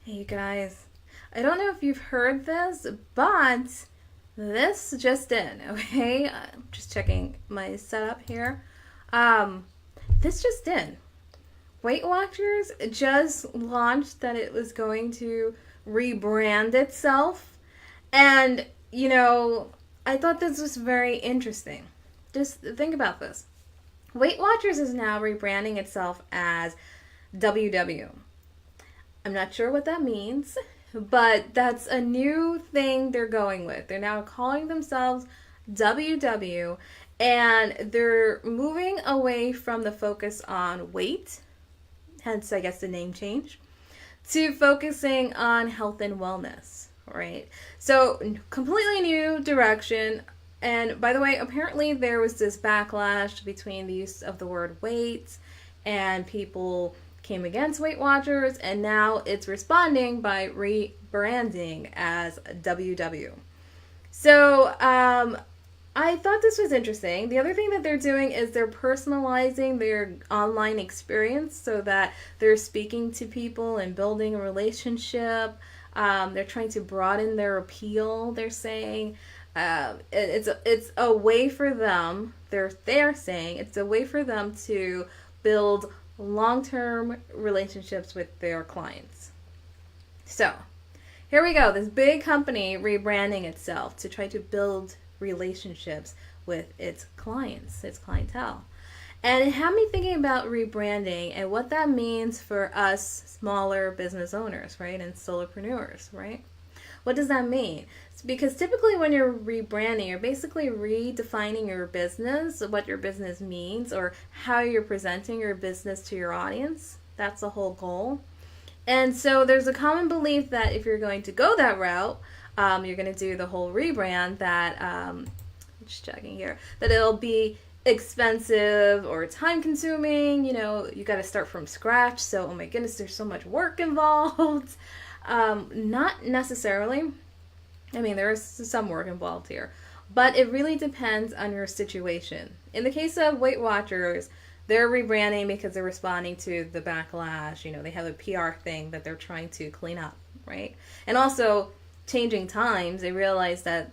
Hey guys, I don't know if you've heard this, but this just in, okay? I'm just checking my setup here. Um, this just in. Weight Watchers just launched that it was going to rebrand itself. And, I thought this was very interesting. Just think about this. Weight Watchers is now rebranding itself as WW. I'm not sure what that means, but that's a new thing they're going with. They're now calling themselves WW, and they're moving away from the focus on weight, hence, I guess, the name change, to focusing on health and wellness, right? So, completely new direction. And by the way, apparently there was this backlash between the use of the word weight, and people came against Weight Watchers, and now it's responding by rebranding as WW. So, I thought this was interesting. The other thing that they're doing is they're personalizing their online experience so that they're speaking to people and building a relationship. They're trying to broaden their appeal. They're saying it's a way for them. They're saying it's a way for them to build long-term relationships with their clients. So here we go. This big company rebranding itself to try to build relationships with its clients, its clientele. And it had me thinking about rebranding and what that means for us smaller business owners, right? And solopreneurs, right? What does that mean? It's because typically when you're rebranding, you're basically redefining your business, what your business means, or how you're presenting your business to your audience. That's the whole goal. And so there's a common belief that if you're going to go that route, you're going to do the whole rebrand that, just checking here, that it'll be expensive or time consuming. You got to start from scratch. So, oh my goodness, there's so much work involved. Not necessarily. I mean, there is some work involved here. But it really depends on your situation. In the case of Weight Watchers, they're rebranding because they're responding to the backlash. They have a PR thing that they're trying to clean up, right? And also, changing times, they realize that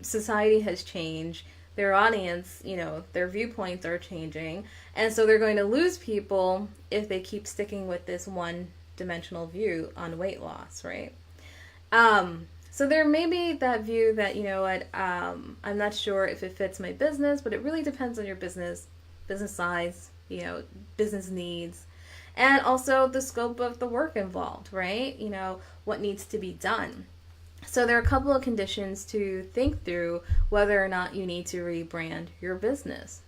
society has changed. Their audience, their viewpoints are changing. And so they're going to lose people if they keep sticking with this one dimensional view on weight loss, right? So there may be that view that, I'm not sure if it fits my business, but it really depends on your business size, business needs, and also the scope of the work involved, right? What needs to be done. So there are a couple of conditions to think through whether or not you need to rebrand your business.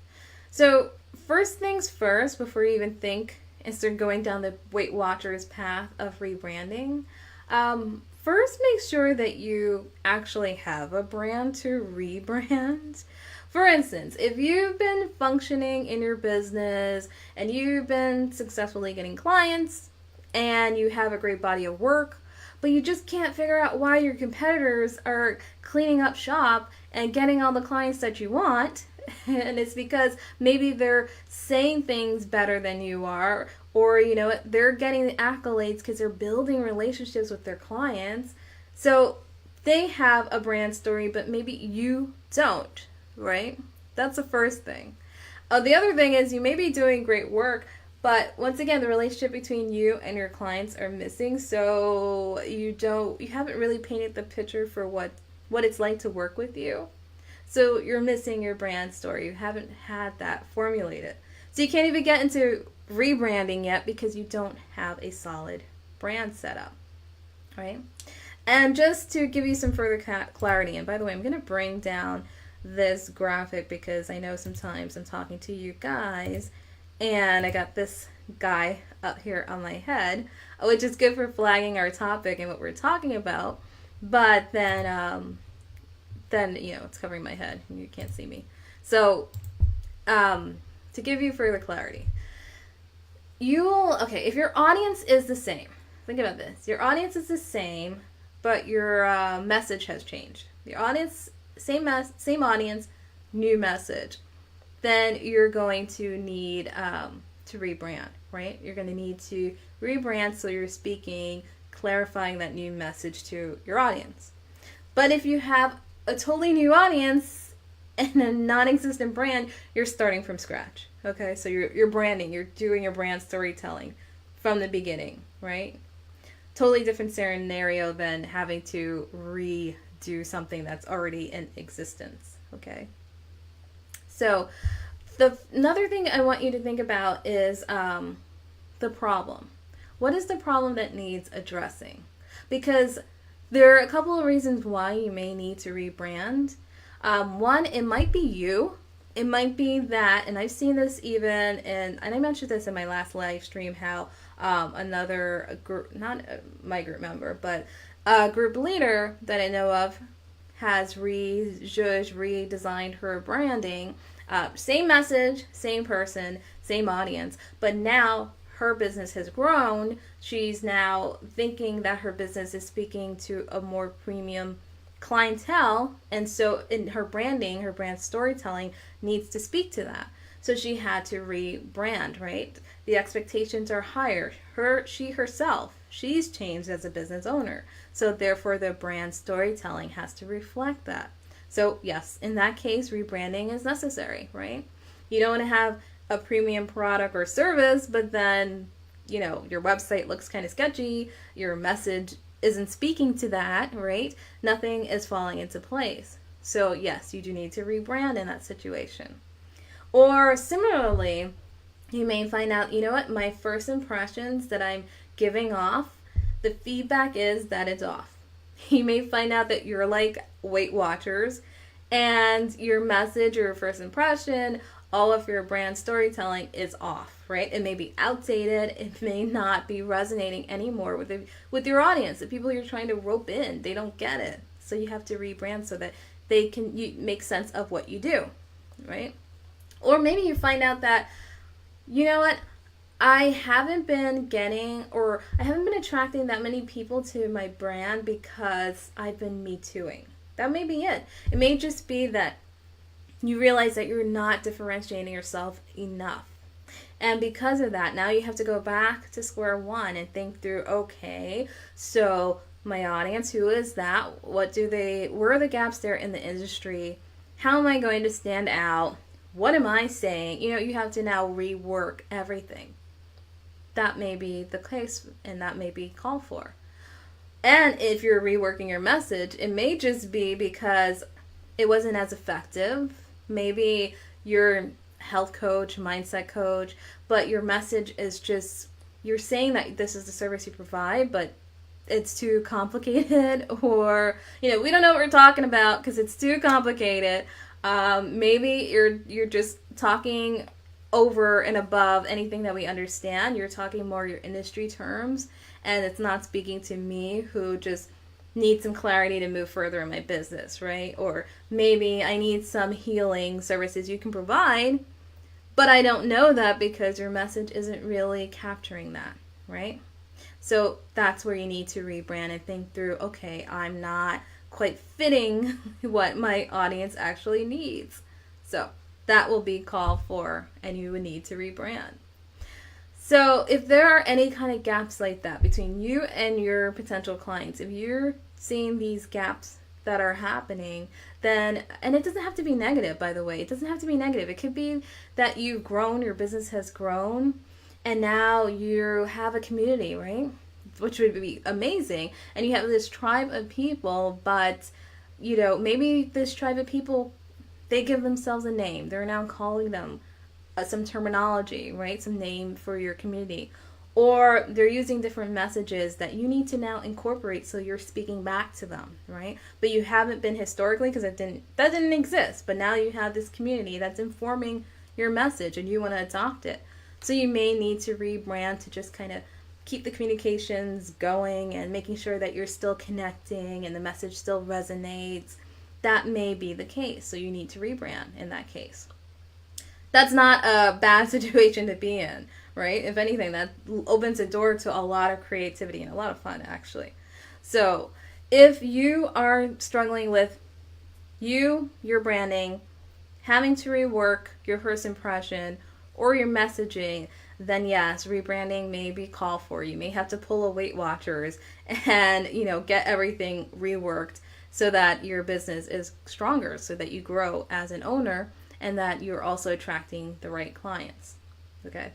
So first things first, before you even think and start going down the Weight Watchers path of rebranding, first make sure that you actually have a brand to rebrand. For instance, if you've been functioning in your business and you've been successfully getting clients and you have a great body of work, but you just can't figure out why your competitors are cleaning up shop and getting all the clients that you want, and it's because maybe they're saying things better than you are, or they're getting the accolades because they're building relationships with their clients. So they have a brand story, but maybe you don't, right? That's the first thing. The other thing is you may be doing great work, but once again, the relationship between you and your clients are missing, so you haven't really painted the picture for what it's like to work with you. So you're missing your brand story. You haven't had that formulated. So you can't even get into rebranding yet because you don't have a solid brand set up, right? And just to give you some further clarity, and by the way, I'm going to bring down this graphic because I know sometimes I'm talking to you guys and I got this guy up here on my head, which is good for flagging our topic and what we're talking about. But then it's covering my head and you can't see me. So to give you further clarity, if your audience is the same, think about this. Your audience is the same, but your message has changed. Your audience, same audience, new message. Then you're going to need to rebrand, right? You're going to need to rebrand so you're speaking clarifying that new message to your audience. But if you have a totally new audience and a non-existent brand, you're starting from scratch. Okay, so you're branding, you're doing your brand storytelling from the beginning, right? Totally different scenario than having to redo something that's already in existence. Okay, so another thing I want you to think about is the problem. What is the problem that needs addressing? Because there are a couple of reasons why you may need to rebrand. One, it might be you. It might be that, and I've seen this even and I mentioned this in my last live stream, how another group, not my group member, but a group leader that I know of has redesigned her branding. Same message, same person, same audience, but now her business has grown. She's now thinking that her business is speaking to a more premium clientele, and so in her branding, her brand storytelling needs to speak to that. So she had to rebrand, right? The expectations are higher. She herself, she's changed as a business owner. So therefore the brand storytelling has to reflect that. So yes, in that case, rebranding is necessary, right? You don't want to have a premium product or service, but then, your website looks kind of sketchy, your message isn't speaking to that, right? Nothing is falling into place. So yes, you do need to rebrand in that situation. Or similarly, you may find out, my first impressions that I'm giving off, the feedback is that it's off. You may find out that you're like Weight Watchers and your message or your first impression, all of your brand storytelling is off, right? It may be outdated. It may not be resonating anymore with your audience. The people you're trying to rope in, they don't get it. So you have to rebrand so that they can make sense of what you do, right? Or maybe you find out that, I haven't been attracting that many people to my brand because I've been Me Tooing. That may be it. It may just be that you realize that you're not differentiating yourself enough. And because of that, now you have to go back to square one and think through, okay, so my audience, who is that? Where are the gaps there in the industry? How am I going to stand out? What am I saying? You have to now rework everything. That may be the case, and that may be called for. And if you're reworking your message, it may just be because it wasn't as effective. Maybe you're a health coach, mindset coach, but your message is just, you're saying that this is the service you provide, but it's too complicated, or, we don't know what we're talking about because it's too complicated. Maybe you're just talking over and above anything that we understand. You're talking more your industry terms, and it's not speaking to me who just need some clarity to move further in my business, right? Or maybe I need some healing services you can provide, but I don't know that because your message isn't really capturing that, right? So that's where you need to rebrand and think through, okay, I'm not quite fitting what my audience actually needs. So that will be called for, and you would need to rebrand. So if there are any kind of gaps like that between you and your potential clients, if you're seeing these gaps that are happening, then, and it doesn't have to be negative, by the way, it doesn't have to be negative. It could be that you've grown, your business has grown, and now you have a community, right? Which would be amazing. And you have this tribe of people, but, maybe this tribe of people, they give themselves a name. They're now calling them some terminology, right? Some name for your community. Or they're using different messages that you need to now incorporate so you're speaking back to them, right? But you haven't been historically because that didn't exist. But now you have this community that's informing your message and you want to adopt it. So you may need to rebrand to just kind of keep the communications going and making sure that you're still connecting and the message still resonates. That may be the case. So you need to rebrand in that case. That's not a bad situation to be in, right? If anything, that opens a door to a lot of creativity and a lot of fun, actually. So if you are struggling with your branding, having to rework your first impression or your messaging, then yes, rebranding may be called for. You may have to pull a Weight Watchers and, get everything reworked so that your business is stronger, so that you grow as an owner and that you're also attracting the right clients. Okay.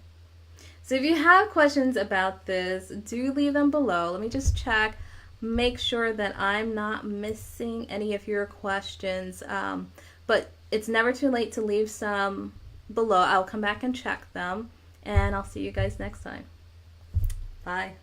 So if you have questions about this, do leave them below. Let me just check, make sure that I'm not missing any of your questions. But it's never too late to leave some below. I'll come back and check them, and I'll see you guys next time. Bye.